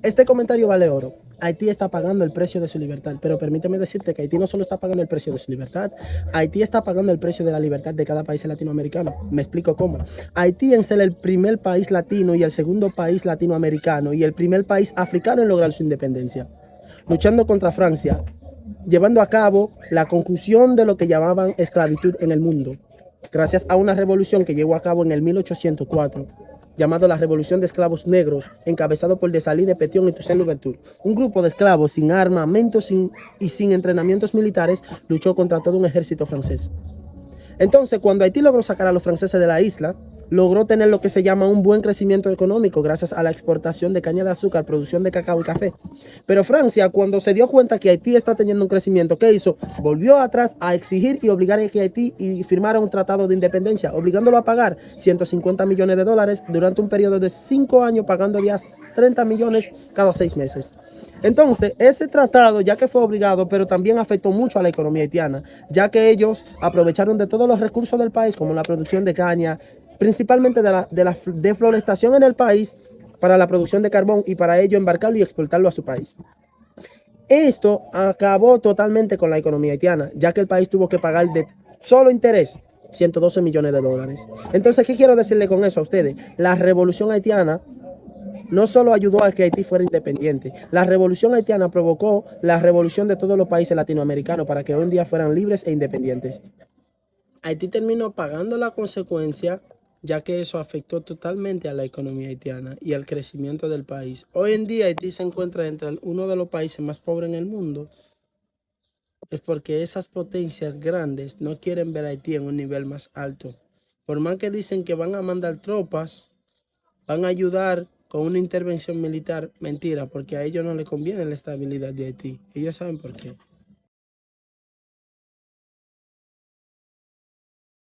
Este comentario vale oro. Haití está pagando el precio de su libertad, pero permíteme decirte que Haití no solo está pagando el precio de su libertad, Haití está pagando el precio de la libertad de cada país latinoamericano. Me explico cómo. Haití en ser el primer país latino y el segundo país latinoamericano y el primer país africano en lograr su independencia, luchando contra Francia, llevando a cabo la conclusión de lo que llamaban esclavitud en el mundo, gracias a una revolución que llevó a cabo en el 1804, llamado la Revolución de Esclavos Negros, encabezado por Desailly de Petion y Toussaint Louverture. Un grupo de esclavos sin armamento y sin entrenamientos militares luchó contra todo un ejército francés. Entonces, cuando Haití logró sacar a los franceses de la isla, logró tener lo que se llama un buen crecimiento económico gracias a la exportación de caña de azúcar, producción de cacao y café. Pero Francia, cuando se dio cuenta que Haití está teniendo un crecimiento, ¿qué hizo? Volvió atrás a exigir y obligar a que Haití firmara un tratado de independencia, obligándolo a pagar 150 millones de dólares durante un periodo de 5 años, pagando 30 millones cada 6 meses. Entonces, ese tratado, ya que fue obligado, pero también afectó mucho a la economía haitiana, ya que ellos aprovecharon de todos los recursos del país, como la producción de caña, principalmente de la deforestación en el país, para la producción de carbón y para ello embarcarlo y exportarlo a su país. Esto acabó totalmente con la economía haitiana, ya que el país tuvo que pagar de solo interés 112 millones de dólares. Entonces, ¿qué quiero decirle con eso a ustedes? La revolución haitiana no solo ayudó a que Haití fuera independiente, la revolución haitiana provocó la revolución de todos los países latinoamericanos para que hoy en día fueran libres e independientes. Haití terminó pagando la consecuencia, ya que eso afectó totalmente a la economía haitiana y al crecimiento del país. Hoy en día Haití se encuentra entre uno de los países más pobres en el mundo. Es porque esas potencias grandes no quieren ver a Haití en un nivel más alto. Por más que dicen que van a mandar tropas, van a ayudar con una intervención militar, mentira, porque a ellos no les conviene la estabilidad de Haití. Ellos saben por qué.